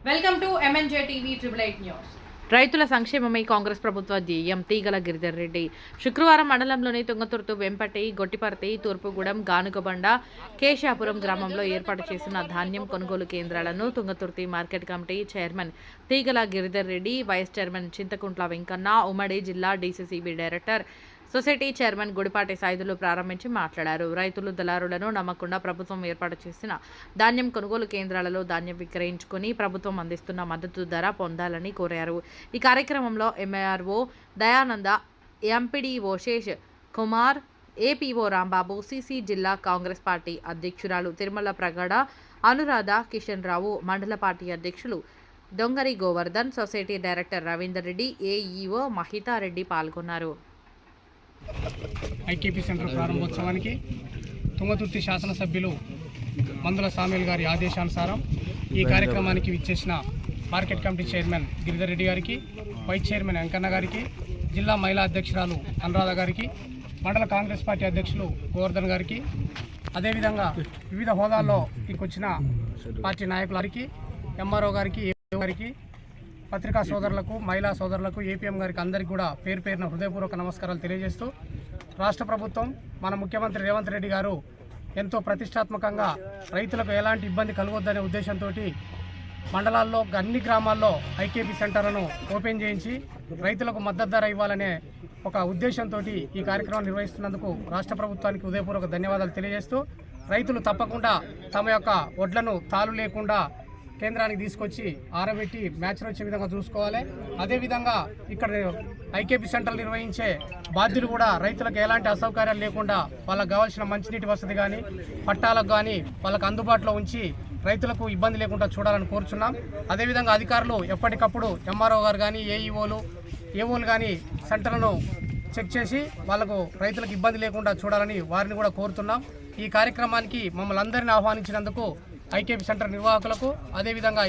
Welcome to MNJ TV 888 news. రైతుల సంక్షేమమే కాంగ్రెస్ ప్రభుత్వ ధ్యేయం. తీగల గిరిధర్ రెడ్డి శుక్రవారం మండలంలోని తుంగతుర్తి, వెంపటి, గొట్టిపర్తి, తూర్పుగూడెం, గానుగబండ, కేశాపురం గ్రామంలో ఏర్పాటు చేసిన ధాన్యం కొనుగోలు కేంద్రాలను Thungathurthi market committee chairman Teegala Giridhar Reddy, vice chairman Chintakuntla Venkanna, ఉమ్మడి జిల్లా DCCB director, society chairman Gudipati Saidulu ప్రారంభించి మాట్లాడారు. రైతులు, దళారులను నమ్మకుండా ప్రభుత్వం ఏర్పాటు చేసిన ధాన్యం కొనుగోలు కేంద్రాలలో ధాన్యం విక్రయించుకుని ప్రభుత్వం అందిస్తున్న మద్దతు ధర పొందాలని కోరారు. ఈ కార్యక్రమంలో MRO Dayananda, MPDO Sesh Kumar, APO Rambabu, CC జిల్లా కాంగ్రెస్ పార్టీ అధ్యక్షురాలు తిరుమల ప్రగడ, అనురాధ, కిషన్ రావు, మండల పార్టీ అధ్యక్షులు Dongari Govardhan, society director Ravinder Reddy, AEO Mahitha Reddy పాల్గొన్నారు. ఐకేపీ సెంటర్ ప్రారంభోత్సవానికి తుంగతుర్తి శాసనసభ్యులు మందుల సామ్యుల్ గారి ఆదేశానుసారం ఈ కార్యక్రమానికి విచ్చేసిన market committee chairman Giridhar Reddy గారికి, వైస్ చైర్మన్ వెంకన్న గారికి, జిల్లా మహిళా అధ్యక్షురాలు అనురాధ గారికి, మండల కాంగ్రెస్ పార్టీ అధ్యక్షులు గోవర్ధన్ గారికి, అదేవిధంగా వివిధ హోదాల్లో వచ్చిన పార్టీ నాయకులకి, ఎంఆర్ఓ గారికి, ఏఓ గారికి, పత్రికా సోదరులకు, మహిళా సోదరులకు, ఏపీఎం గారికి అందరికీ కూడా పేరు పేరున హృదయపూర్వక నమస్కారాలు తెలియజేస్తూ, రాష్ట్ర ప్రభుత్వం మన ముఖ్యమంత్రి రేవంత్ రెడ్డి గారు ఎంతో ప్రతిష్టాత్మకంగా రైతులకు ఎలాంటి ఇబ్బంది కలగొద్దనే ఉద్దేశంతో మండలాల్లో అన్ని గ్రామాల్లో ఐకేపీ సెంటర్లను ఓపెన్ చేయించి రైతులకు మద్దతు ధర ఇవ్వాలనే ఒక ఉద్దేశంతో ఈ కార్యక్రమం నిర్వహిస్తున్నందుకు రాష్ట్ర ప్రభుత్వానికి హృదయపూర్వక ధన్యవాదాలు తెలియజేస్తూ, రైతులు తప్పకుండా తమ యొక్క వడ్లను తాలు లేకుండా కేంద్రానికి తీసుకొచ్చి ఆరబెట్టి మ్యాచ్లు వచ్చే విధంగా చూసుకోవాలి. అదేవిధంగా ఇక్కడ ఐకేపీ సెంటర్లు నిర్వహించే బాధ్యులు కూడా రైతులకు ఎలాంటి అసౌకర్యాలు లేకుండా వాళ్ళకు కావాల్సిన మంచినీటి వసతి కానీ, పట్టాలకు కానీ వాళ్ళకు అందుబాటులో ఉంచి రైతులకు ఇబ్బంది లేకుండా చూడాలని కోరుచున్నాం. అదేవిధంగా అధికారులు ఎప్పటికప్పుడు ఎంఆర్ఓ గారు కానీ, ఏఓలు కానీ సెంటర్లను చెక్ చేసి వాళ్ళకు రైతులకు ఇబ్బంది లేకుండా చూడాలని వారిని కూడా కోరుతున్నాం. ఈ కార్యక్రమానికి మమ్మల్ని అందరినీ ఆహ్వానించినందుకు ఐకేపీ సెంటర్ నిర్వాహకులకు, అదేవిధంగా